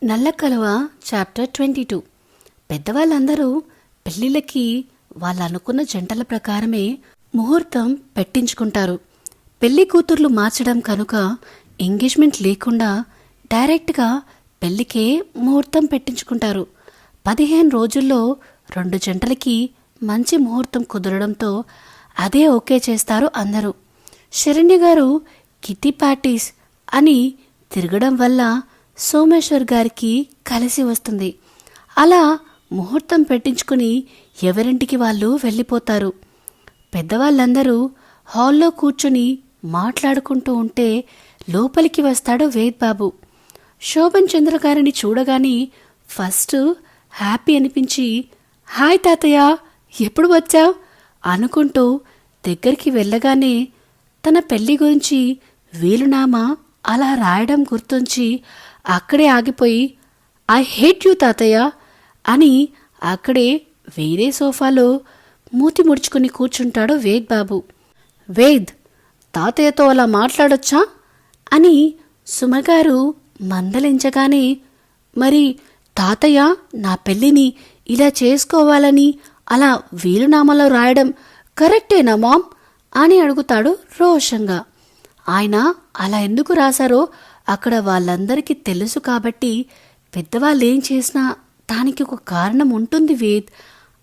నల్ల కలువ చాప్టర్ 22. పెద్దవాళ్ళందరూ పెళ్ళిళ్ళకి వాళ్ళు అనుకున్న జంటల ప్రకారమే ముహూర్తం పెట్టించుకుంటారు. పెళ్లి కూతుర్లు మార్చడం కనుక ఎంగేజ్మెంట్ లేకుండా డైరెక్ట్గా పెళ్లికే ముహూర్తం పెట్టించుకుంటారు. 15 రోజుల్లో 2 జంటలకి మంచి ముహూర్తం కుదరడంతో అదే ఓకే చేస్తారు అందరూ. శరణ్య గారు కిట్టి పార్టీస్ అని తిరగడం వల్ల సోమేశ్వర్ గారికి కలిసి వస్తుంది. అలా ముహూర్తం పెట్టించుకుని ఎవరింటికి వాళ్ళు వెళ్ళిపోతారు. పెద్దవాళ్ళందరూ హాల్లో కూర్చుని మాట్లాడుకుంటూ ఉంటే లోపలికి వస్తాడు వేద్ బాబు. శోభన్ చంద్ర గారిని చూడగానే ఫస్ట్ హ్యాపీ అనిపించి, హాయ్ తాతయ్య, ఎప్పుడు వచ్చావు అనుకుంటూ దగ్గరికి వెళ్ళగానే తన పెళ్లి గురించి వీలునామా అలా రాయడం గుర్తుంచి అక్కడే ఆగిపోయి, ఐ హేట్ యూ తాతయ్య అని అక్కడే వేరే సోఫాలో మూతి ముడుచుకుని కూర్చుంటాడు వేద్ బాబు. వేద్, తాతయ్యతో అలా మాట్లాడొచ్చా అని సుమగారు మందలించగానే, మరి తాతయ్య నా పెళ్ళిని ఇలా చేసుకోవాలని అలా వీలునామాలో రాయడం కరెక్టేనా మామ్ అని అడుగుతాడు రోషంగా. ఆయన అలా ఎందుకు రాశారో అక్కడ వాళ్ళందరికీ తెలుసు కాబట్టి పెద్దవాళ్ళు ఏం చేసినా దానికి ఒక కారణం ఉంటుంది వేద్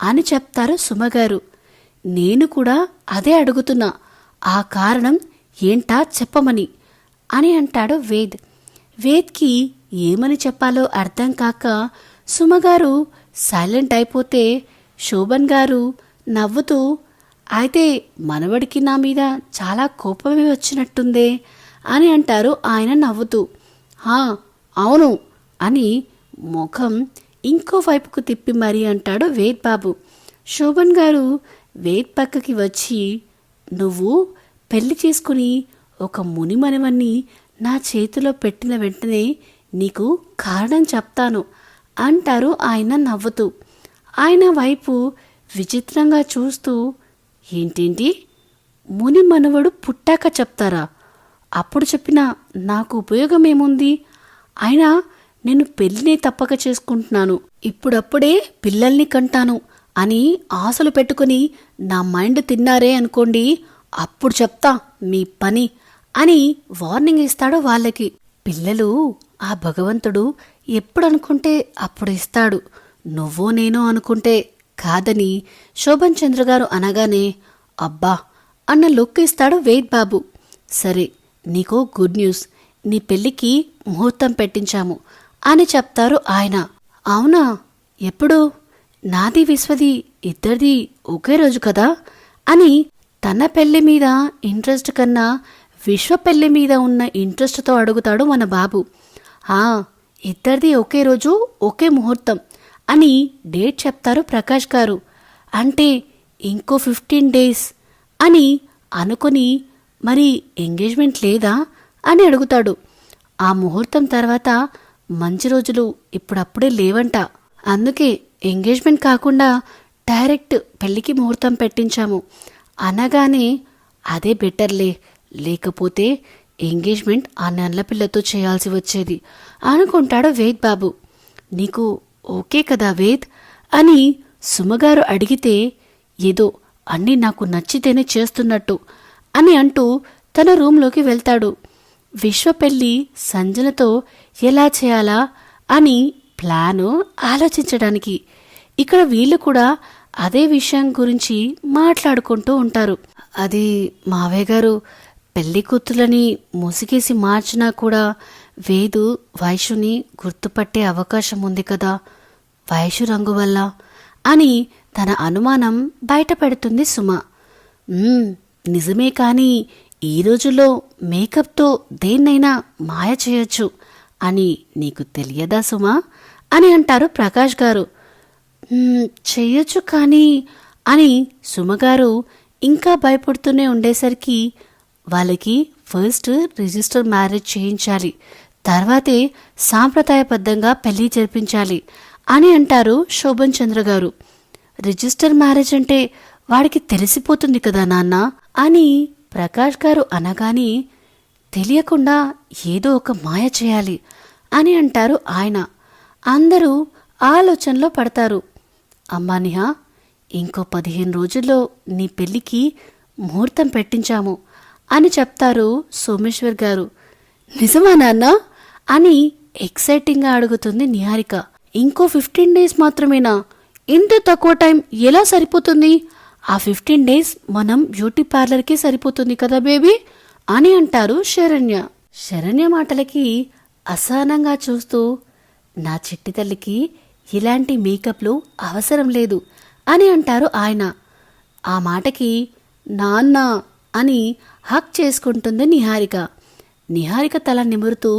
అని చెప్తారు సుమగారు. నేను కూడా అదే అడుగుతున్నా, ఆ కారణం ఏంటా చెప్పమని అని అంటాడు వేద్. వేద్కి ఏమని చెప్పాలో అర్థం కాక సుమగారు సైలెంట్ అయిపోతే శోభన్ గారు నవ్వుతూ, అయితే మనవడికి నా మీద చాలా కోపమే వచ్చినట్టుందే అని అంటారు ఆయన నవ్వుతూ. అవును అని ముఖం ఇంకో వైపుకు తిప్పి మరీ అంటాడు వేద్ బాబు. శోభన్ గారు వేద్ పక్కకి వచ్చి, నువ్వు పెళ్లి చేసుకుని ఒక మునిమనవన్ని నా చేతిలో పెట్టిన వెంటనే నీకు కారణం చెప్తాను అంటారు ఆయన నవ్వుతూ. ఆయన వైపు విచిత్రంగా చూస్తూ, ఏంటేంటి, ముని మనవడు పుట్టాక చెప్తారా? అప్పుడు చెప్పినా నాకు ఉపయోగం ఏముంది? అయినా నేను పెళ్ళినే తప్పక చేసుకుంటున్నాను, ఇప్పుడప్పుడే పిల్లల్ని కంటాను అని ఆశలు పెట్టుకుని నా మైండ్ తిన్నారే అనుకోండి, అప్పుడు చెప్తా మీ పని అని వార్నింగ్ ఇస్తాడు వాళ్ళకి. పిల్లలు ఆ భగవంతుడు ఎప్పుడనుకుంటే అప్పుడు ఇస్తాడు, నువ్వో నేనో అనుకుంటే కాదని శోభన్ చంద్ర గారు అనగానే అబ్బా అన్న లుక్ ఇస్తాడు వేద్ బాబు. సరే, నీకో గుడ్ న్యూస్, నీ పెళ్లికి ముహూర్తం పెట్టించాము అని చెప్తారు ఆయన. అవునా, ఎప్పుడు? నాది విశ్వది ఇద్దరిది ఒకే రోజు కదా అని తన పెళ్లి మీద ఇంట్రెస్ట్ కన్నా విశ్వ పెళ్లి మీద ఉన్న ఇంట్రెస్ట్తో అడుగుతాడు మన బాబు. ఇద్దరిది ఒకే రోజు ఒకే ముహూర్తం అని డేట్ చెప్తారు ప్రకాష్ గారు. అంటే ఇంకో 15 days అని అనుకుని, మరి ఎంగేజ్మెంట్ లేదా అని అడుగుతాడు. ఆ ముహూర్తం తర్వాత మంచి రోజులు ఇప్పుడప్పుడే లేవంట, అందుకే ఎంగేజ్మెంట్ కాకుండా డైరెక్ట్ పెళ్లికి ముహూర్తం పెట్టించాము అనగానే, అదే బెటర్లే, లేకపోతే ఎంగేజ్మెంట్ ఆ నెల పిల్లతో చేయాల్సి వచ్చేది అనుకుంటాడు వేద్ బాబు. నీకు ఓకే కదా వేద్ అని సుమగారు అడిగితే, ఏదో అన్నీ నాకు నచ్చితేనే చేస్తున్నట్టు అని అంటూ తన రూంలోకి వెళ్తాడు. విశ్వ పెళ్ళి సంజనతో ఎలా చేయాలా అని ప్లాను ఆలోచించడానికి. ఇక్కడ వీళ్ళు కూడా అదే విషయం గురించి మాట్లాడుకుంటూ ఉంటారు. అది మావయ్య గారు, పెళ్లి కూతులని ముసిగేసి మార్చినా కూడా వేదు వైషుని గుర్తుపట్టే అవకాశం ఉంది కదా, వైషు రంగు వల్ల అని తన అనుమానం బయటపెడుతుంది సుమ. నిజమే, కానీ ఈ రోజుల్లో మేకప్తో దేన్నైనా మాయ చేయొచ్చు అని నీకు తెలియదా సుమా అని అంటారు ప్రకాష్ గారు. చెయ్యొచ్చు కానీ అని సుమగారు ఇంకా భయపడుతూనే ఉండేసరికి, వాళ్ళకి ఫస్ట్ రిజిస్టర్ మ్యారేజ్ చేయించాలి, తర్వాతే సాంప్రదాయబద్ధంగా పెళ్లి జరిపించాలి అని అంటారు శోభన్ చంద్ర గారు. రిజిస్టర్ మ్యారేజ్ అంటే వాడికి తెలిసిపోతుంది కదా నాన్న అని ప్రకాష్ గారు అనగానే, తెలియకుండా ఏదో ఒక మాయ చేయాలి అని అంటారు ఆయన. అందరూ ఆలోచనలో పడతారు. అమ్మా నిహా, ఇంకో 15 రోజుల్లో నీ పెళ్ళికి ముహూర్తం పెట్టించాము అని చెప్తారు సోమేశ్వర్ గారు. నిజమా నాన్న అని ఎక్సైటింగ్గా అడుగుతుంది నిహారిక. ఇంకో 15 డేస్ మాత్రమేనా? ఇంత తక్కువ టైం ఎలా సరిపోతుంది? ఆ 15 డేస్ మనం బ్యూటీ పార్లర్కే సరిపోతుంది కదా బేబీ అని అంటారు శరణ్య. శరణ్య మాటలకి అసహనంగా చూస్తూ, నా చిట్టి తల్లికి ఇలాంటి మేకప్లు అవసరం లేదు అని అంటారు ఆయన. ఆ మాటకి నాన్న అని హక్ చేసుకుంటుంది నిహారిక. నిహారిక తల నిమురుతూ,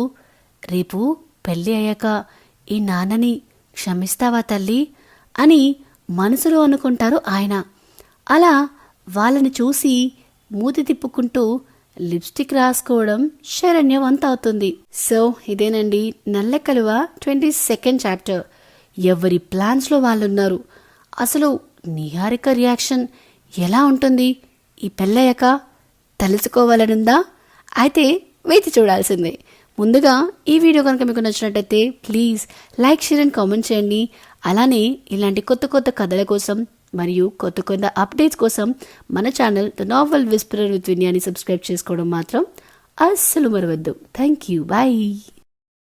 రేపు పెళ్ళి అయ్యాక ఈ నాన్నని క్షమిస్తావా తల్లి అని మనసులో అనుకుంటారు ఆయన. అలా వాళ్ళని చూసి మూతి తిప్పుకుంటూ లిప్స్టిక్ రాసుకోవడం శరణ్య వంత అవుతుంది. సో ఇదేనండి నల్ల కలువ 22nd చాప్టర్. ఎవరి ప్లాన్స్లో వాళ్ళున్నారు. అసలు నిహారిక రియాక్షన్ ఎలా ఉంటుంది ఈ పెళ్ళయ్యాక తెలుసుకోవాలనుందా? అయితే వేచి చూడాల్సిందే. ముందుగా ఈ వీడియో కనుక మీకు నచ్చినట్టయితే please like, share and comment చేయండి. అలానే ఇలాంటి కొత్త కొత్త కథల కోసం మరియు కొత్త కొత్త అప్డేట్స్ కోసం మన ఛానల్ ద నావెల్ విస్పరర్ విత్ విన్యాని సబ్స్క్రైబ్ చేసుకోవడం మాత్రం అస్సలు మరవద్దు. Thank you. బాయ్.